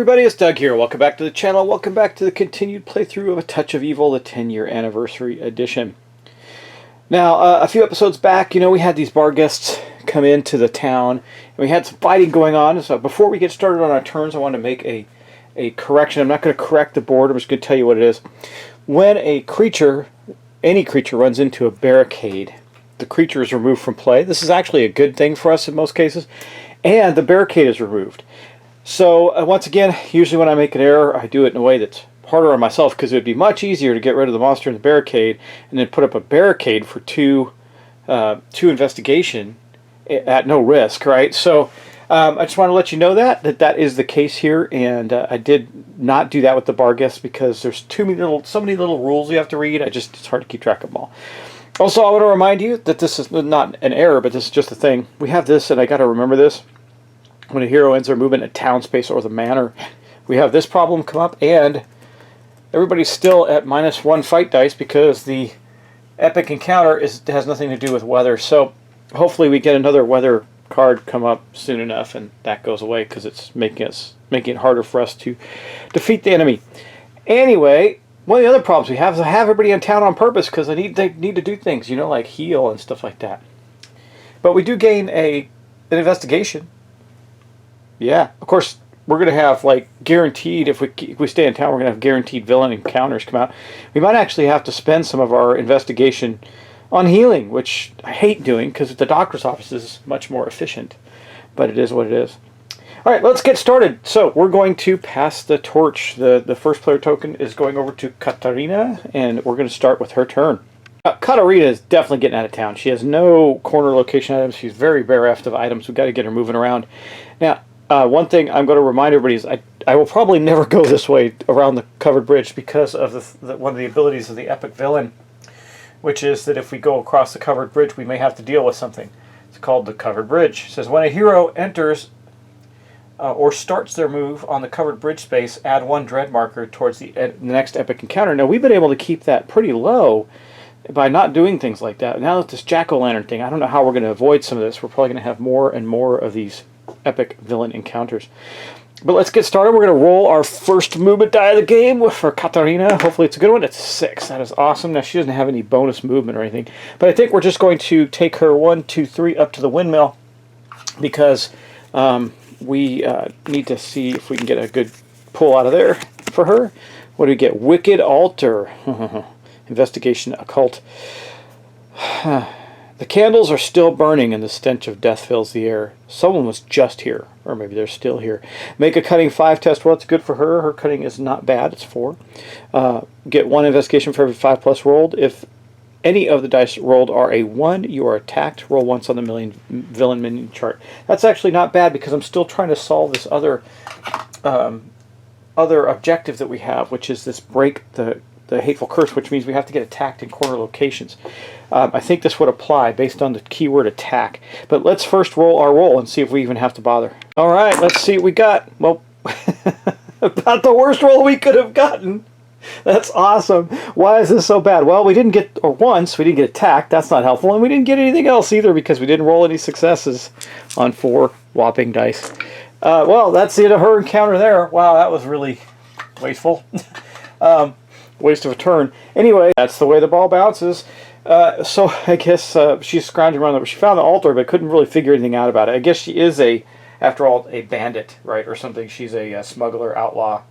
everybody, it's Doug here. Welcome back to the channel. Welcome back to the continued playthrough of A Touch of Evil, the 10-year anniversary edition. Now, a few episodes back, we had these bar guests come into the town, and we had some fighting going on. So before we get started on our turns, I want to make a correction. I'm not going to correct the board. I'm just going to tell you what it is. When a creature, any creature, runs into a barricade, the creature is removed from play. This is actually a good thing for us in most cases, and the barricade is removed. So once again, usually when I make an error, I do it in a way that's harder on myself, because it would be much easier to get rid of the monster in the barricade and then put up a barricade for two investigation at no risk, right? So I just want to let you know that is the case here, and I did not do that with the bar guests because there's so many little rules you have to read. It's hard to keep track of them all. Also, I want to remind you that this is not an error, but this is just a thing. We have this, and I got to remember this. When a hero ends their movement in town space or the manor, we have this problem come up, and everybody's still at -1 fight dice because the epic encounter has nothing to do with weather. So hopefully we get another weather card come up soon enough, and that goes away because it's making it harder for us to defeat the enemy. Anyway, one of the other problems we have is I have everybody in town on purpose because they need to do things, like heal and stuff like that. But we do gain an investigation. Yeah, of course, we're going to have, guaranteed, if we stay in town, we're going to have guaranteed villain encounters come out. We might actually have to spend some of our investigation on healing, which I hate doing because the doctor's office is much more efficient. But it is what it is. All right, let's get started. So we're going to pass the torch. The first player token is going over to Katarina, and we're going to start with her turn. Katarina is definitely getting out of town. She has no corner location items. She's very bereft of items. We've got to get her moving around. Now, one thing I'm going to remind everybody is I will probably never go this way around the covered bridge because of one of the abilities of the epic villain, which is that if we go across the covered bridge, we may have to deal with something. It's called the covered bridge. It says when a hero enters or starts their move on the covered bridge space, add 1 dread marker towards the next epic encounter. Now, we've been able to keep that pretty low by not doing things like that. Now that this jack-o'-lantern thing, I don't know how we're going to avoid some of this. We're probably going to have more and more of these epic villain encounters. But let's get started. We're going to roll our first movement die of the game for Katarina. Hopefully it's a good one. It's 6. That is awesome. Now, she doesn't have any bonus movement or anything. But I think we're just going to take her 1, 2, 3 up to the windmill because we need to see if we can get a good pull out of there for her. What do we get? Wicked Altar. Investigation Occult. The candles are still burning and the stench of death fills the air. Someone was just here, or maybe they're still here. Make a cutting 5 test. Well, it's good for her. Her cutting is not bad. It's 4. Get 1 investigation for every 5+ rolled. If any of the dice rolled are a 1, you are attacked. Roll once on the villain minion chart. That's actually not bad because I'm still trying to solve this other objective that we have, which is this break the hateful curse, which means we have to get attacked in corner locations. I think this would apply based on the keyword attack. But let's first roll our roll and see if we even have to bother. All right, let's see what we got. Well, about the worst roll we could have gotten. That's awesome. Why is this so bad? Well, we didn't get, or once, we didn't get attacked. That's not helpful. And we didn't get anything else either because we didn't roll any successes on 4 whopping dice. Well, that's the end of her encounter there. Wow, that was really wasteful. Waste of a turn. Anyway, that's the way the ball bounces. So I guess she's scrounging around. She found the altar, but couldn't really figure anything out about it. I guess she is after all, a bandit, right, or something. She's a smuggler, outlaw.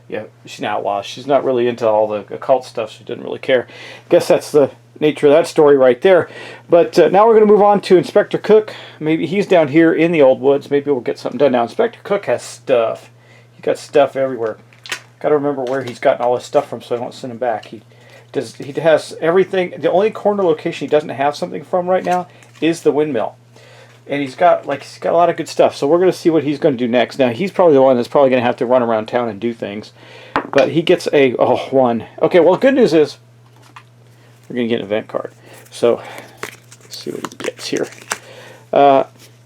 Yeah, she's an outlaw. She's not really into all the occult stuff. She didn't really care. I guess that's the nature of that story right there. But now we're going to move on to Inspector Cooke. Maybe he's down here in the old woods. Maybe we'll get something done. Now, Inspector Cooke has stuff. He's got stuff everywhere. Got to remember where he's gotten all his stuff from so I don't send him back. He has everything. The only corner location he doesn't have something from right now is the windmill. And he's got a lot of good stuff. So we're going to see what he's going to do next. Now, he's probably the one that's probably going to have to run around town and do things. But he gets a 1. Okay, well, the good news is we're going to get an event card. So let's see what he gets here.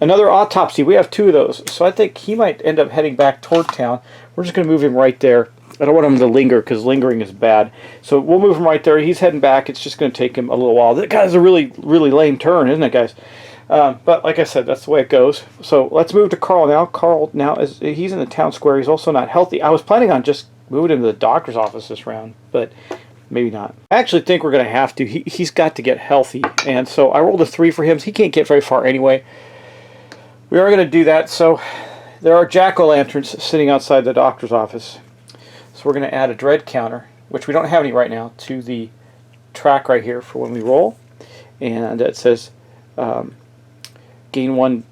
Another autopsy. We have 2 of those. So I think he might end up heading back toward town. We're just going to move him right there. I don't want him to linger because lingering is bad. So we'll move him right there. He's heading back. It's just going to take him a little while. That guy's a really, really lame turn, isn't it, guys? But like I said, that's the way it goes. So let's move to Carl now. Carl now he's in the town square. He's also not healthy. I was planning on just moving him to the doctor's office this round, but maybe not. I actually think we're going to have to. He's got to get healthy, and so I rolled a 3 for him. So he can't get very far anyway. We are going to do that. So there are jack-o'-lanterns sitting outside the doctor's office. So we're going to add a dread counter, which we don't have any right now, to the track right here for when we roll, and it says gain one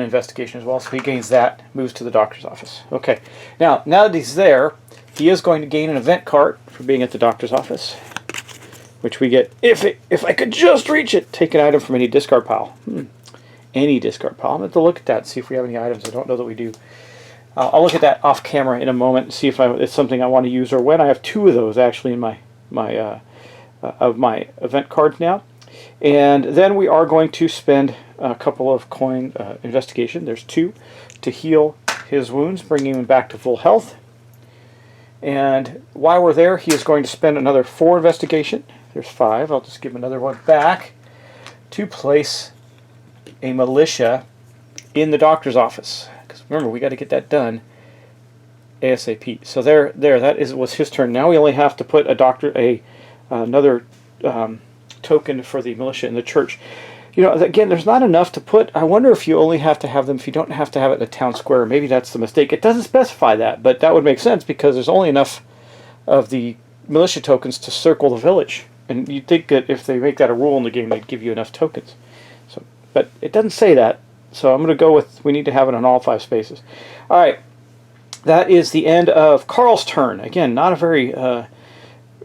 investigation as well. So he gains that, moves to the doctor's office. Okay, now that he's there, he is going to gain an event card for being at the doctor's office, which we get if I could just reach it. Take an item from any discard pile. Any discard pile. I'm going to have to look at that and see if we have any items. I don't know that we do. I'll look at that off camera in a moment and see if it's something I want to use, or when. I have 2 of those actually in my event cards now. And then we are going to spend a couple of coin investigation. There's 2 to heal his wounds, bringing him back to full health. And while we're there, he is going to spend another 4 investigation. There's 5. I'll just give him another one back to place a militia in the doctor's office. Because remember, we got to get that done ASAP. So there. That was his turn. Now we only have to put another token for the militia in the church. You know, again, there's not enough to put. I wonder if you only have to have them, if you don't have to have it in the town square. Maybe that's the mistake. It doesn't specify that, but that would make sense because there's only enough of the militia tokens to circle the village. And you'd think that if they make that a rule in the game, they'd give you enough tokens. So, but it doesn't say that. So I'm going to go with we need to have it on all 5 spaces. All right. That is the end of Carl's turn. Again, not a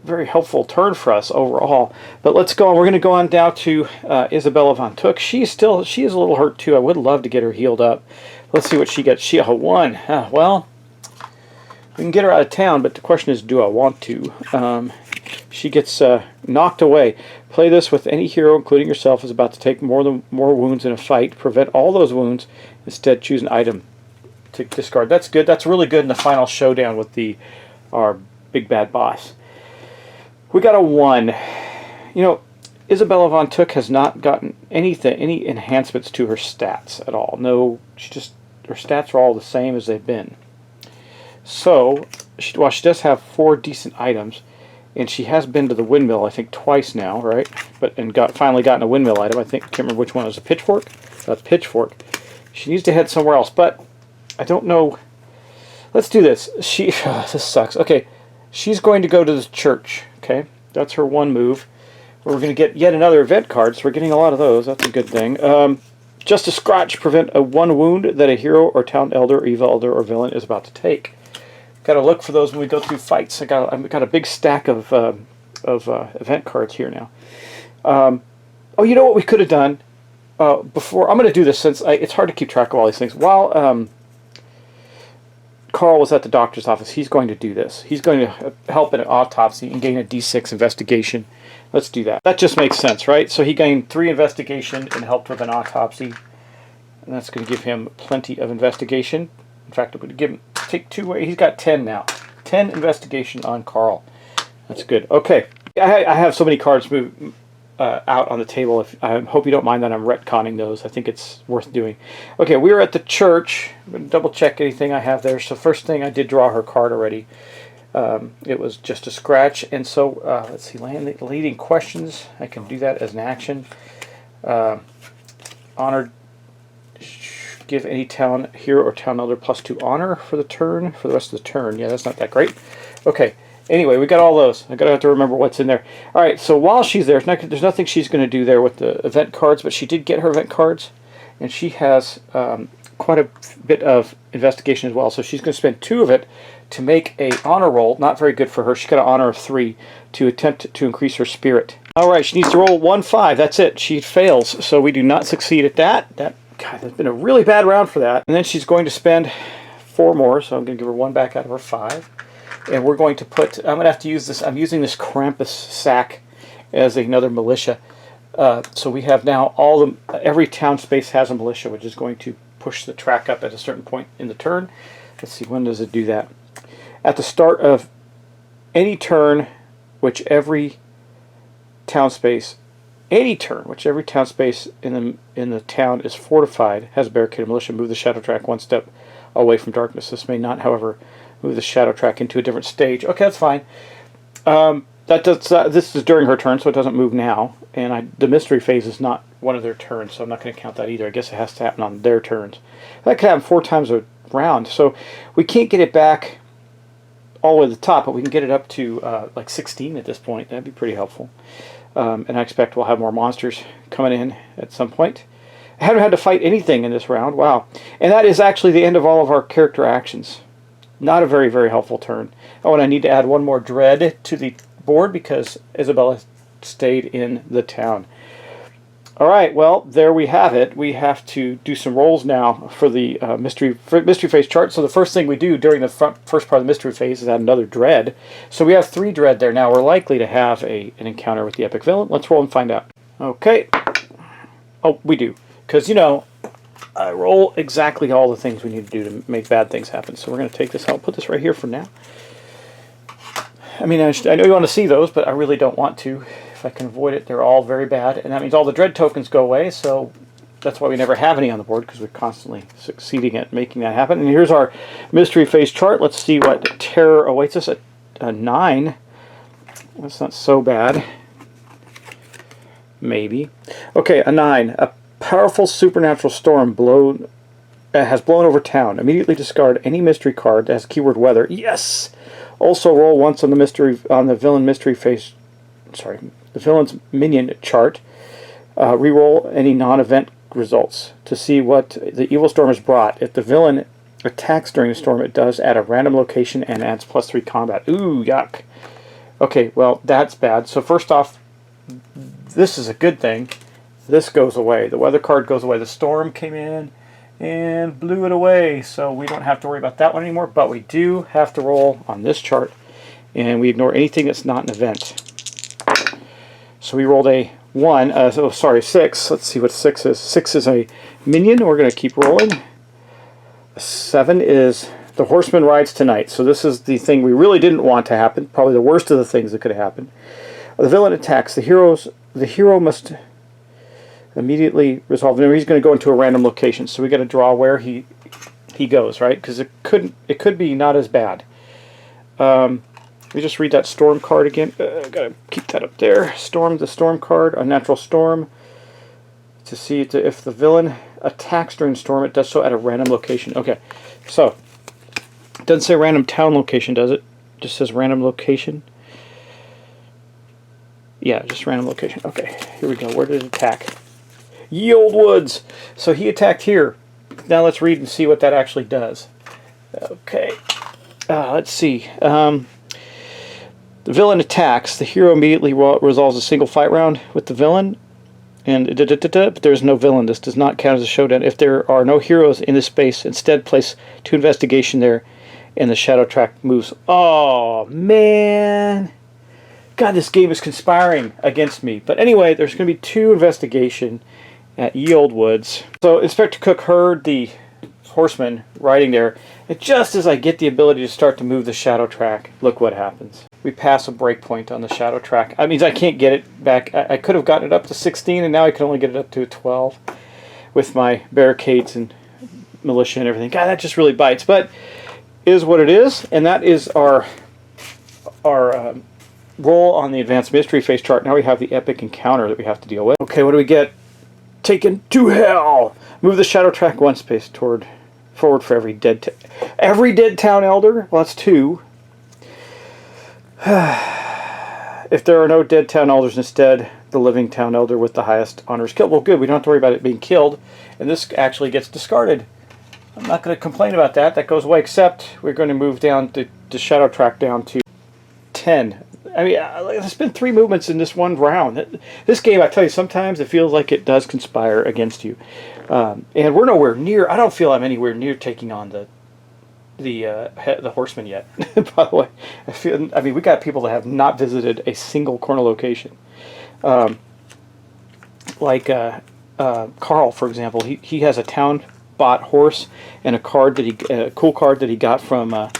very helpful turn for us overall. But let's go on. We're going to go on down to Isabella von Cooke. She is a little hurt too. I would love to get her healed up. Let's see what she gets. She a 1. Well, we can get her out of town, but the question is, do I want to? She gets knocked away. Play this with any hero, including yourself, is about to take more wounds in a fight. Prevent all those wounds. Instead, choose an item to discard. That's good. That's really good in the final showdown with our big bad boss. We got a 1. You know, Isabella von Cooke has not gotten any enhancements to her stats at all. No, her stats are all the same as they've been. So, while she does have 4 decent items, and she has been to the windmill, I think, twice now, right? Finally gotten a windmill item. I can't remember which one. It was a pitchfork? That's pitchfork. She needs to head somewhere else, but I don't know. Let's do this. This sucks. Okay, she's going to go to the church. Okay, that's her 1 move. We're going to get yet another event card, so we're getting a lot of those. That's a good thing. Just a scratch, prevent a 1 wound that a hero or town elder, evil elder, or villain is about to take. Got to look for those when we go through fights. I've got a big stack of event cards here now. Oh, you know what we could have done before? I'm going to do this since it's hard to keep track of all these things. While Carl was at the doctor's office, he's going to do this. He's going to help in an autopsy and gain a D6 investigation. Let's do that. That just makes sense, right? So he gained 3 investigation and helped with an autopsy. And that's going to give him plenty of investigation. In fact, I'm going to take 2 away. He's got 10 now. 10 investigation on Carl. That's good. Okay. I have so many cards out on the table. I hope you don't mind that I'm retconning those. I think it's worth doing. Okay, we were at the church. I'm going to double check anything I have there. So first thing, I did draw her card already. It was just a scratch. And so, let's see, leading questions. I can do that as an action. Honored. Give any town hero or town elder +2 honor for the rest of the turn. Yeah, that's not that great. Okay. Anyway, we got all those. I gotta have to remember what's in there. All right. So while she's there, there's nothing she's going to do there with the event cards, but she did get her event cards, and she has quite a bit of investigation as well. So she's going to spend 2 of it to make a honor roll. Not very good for her. She's got an honor of 3 to attempt to increase her spirit. All right. She needs to roll 1 5. That's it. She fails. So we do not succeed at that. God, that's been a really bad round for that. And then she's going to spend 4 more, so I'm going to give her 1 back out of her 5. And we're going to I'm going to have to use this, I'm using this Krampus sack as another militia. So we have now every town space has a militia, which is going to push the track up at a certain point in the turn. Let's see, when does it do that? At the start of any turn, which every town space any turn, which every town space in the town is fortified, has a barricaded militia, move the shadow track one step away from darkness. This may not, however, move the shadow track into a different stage. Okay, that's fine. This is during her turn, so it doesn't move now. And the mystery phase is not one of their turns, so I'm not going to count that either. I guess it has to happen on their turns. That could happen 4 times a round, so we can't get it back all the way to the top, but we can get it up to like 16 at this point. That'd be pretty helpful. And I expect we'll have more monsters coming in at some point. I haven't had to fight anything in this round. Wow. And that is actually the end of all of our character actions. Not a very, very helpful turn. Oh, and I need to add one more dread to the board because Isabella stayed in the town. Alright, well, there we have it. We have to do some rolls now for the mystery phase chart. So the first thing we do during the first part of the mystery phase is add another dread. So we have 3 dread there now. We're likely to have an encounter with the epic villain. Let's roll and find out. Okay. Oh, we do. Because, you know, I roll exactly all the things we need to do to make bad things happen. So we're going to take this out, put this right here for now. I mean, I know you want to see those, but I really don't want to. If I can avoid it, they're all very bad. And that means all the dread tokens go away, so that's why we never have any on the board, because we're constantly succeeding at making that happen. And here's our mystery phase chart. Let's see what terror awaits us. A 9. That's not so bad. Maybe. Okay, a 9. A powerful supernatural storm has blown over town. Immediately discard any mystery card that has keyword weather. Yes! Also roll once on the villain mystery phase. Sorry, the villain's minion chart. Reroll any non-event results to see what the evil storm has brought. If the villain attacks during the storm, it does at a random location and adds +3 combat. Ooh, yuck. Okay, well, that's bad. So first off, this is a good thing. This goes away. The weather card goes away. The storm came in and blew it away, so we don't have to worry about that one anymore, but we do have to roll on this chart, and we ignore anything that's not an event. So we rolled a 1, 6. Let's see what 6 is. 6 is a minion. We're going to keep rolling. A 7 is the horseman rides tonight. So this is the thing we really didn't want to happen. Probably the worst of the things that could have happened. The villain attacks. The hero must immediately resolve. Now he's going to go into a random location. So we got to draw where he goes, right? Because it could be not as bad. Let me just read that storm card again. Gotta keep that up there. The storm card, a natural storm. To see if the villain attacks during storm, it does so at a random location. Okay, so it doesn't say random town location, does it? It just says random location. Yeah, just random location. Okay, here we go. Where did it attack? Ye Old Woods. So he attacked here. Now let's read and see what that actually does. Okay, let's see. The villain attacks. The hero immediately resolves a single fight round with the villain. And but there's no villain. This does not count as a showdown. If there are no heroes in this space, instead place 2 investigation there, and the shadow track moves. Oh, man. God, this game is conspiring against me. But anyway, there's going to be 2 investigation at Ye Old Woods. So Inspector Cooke heard the horseman riding there. And just as I get the ability to start to move the shadow track, look what happens. We pass a breakpoint on the shadow track. That means I can't get it back. I could have gotten it up to 16, and now I can only get it up to 12 with my barricades and militia and everything. God, that just really bites. But it is what it is, and that is our roll on the advanced mystery phase chart. Now we have the epic encounter that we have to deal with. Okay, what do we get? Taken to hell. Move the shadow track 1 space forward for every dead town elder. Well, that's 2. If there are no dead town elders, instead the living town elder with the highest honor is killed. Well, good. We don't have to worry about it being killed, and this actually gets discarded. I'm not going to complain about that. That goes away, except we're going to move down the shadow track down to 10. I mean, there's been 3 movements in this one round. This game, I tell you, sometimes it feels like it does conspire against you. And we're nowhere near, I don't feel I'm anywhere near taking on the horseman yet. By the way, I mean, we got people that have not visited a single corner location. Like Carl, for example, he has a town bought horse and a cool card that he got from a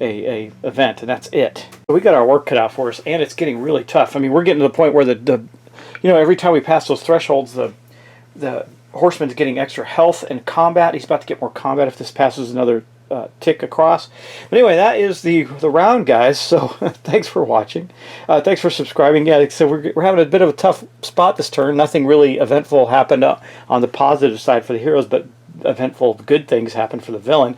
event, and that's it. So we got our work cut out for us, and it's getting really tough. I mean, we're getting to the point where every time we pass those thresholds, the horseman's getting extra health and combat. He's about to get more combat if this passes another tick across. But anyway, that is the round, guys. So thanks for watching. Thanks for subscribing. Yeah, so we're having a bit of a tough spot this turn. Nothing really eventful happened on the positive side for the heroes, but eventful good things happened for the villain.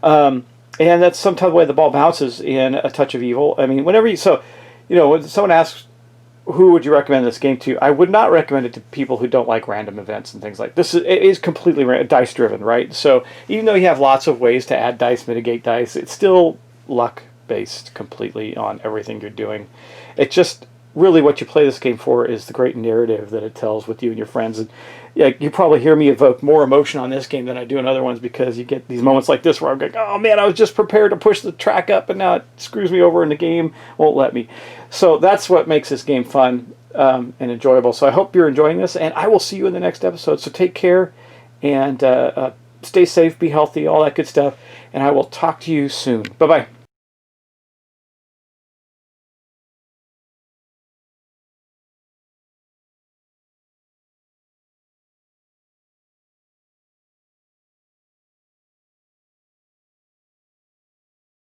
And that's sometimes the way the ball bounces in A Touch of Evil. I mean, when someone asks, who would you recommend this game to? I would not recommend it to people who don't like random events and things like this. It is completely dice driven, right? So even though you have lots of ways to add dice, mitigate dice, it's still luck based completely on everything you're doing. It's just really what you play this game for is the great narrative that it tells with you and your friends. And yeah, you probably hear me evoke more emotion on this game than I do in other ones, because you get these moments like this where I'm like, oh man, I was just prepared to push the track up and now it screws me over and the game won't let me. So that's what makes this game fun and enjoyable. So I hope you're enjoying this, and I will see you in the next episode. So take care and stay safe, be healthy, all that good stuff, and I will talk to you soon. Bye-bye.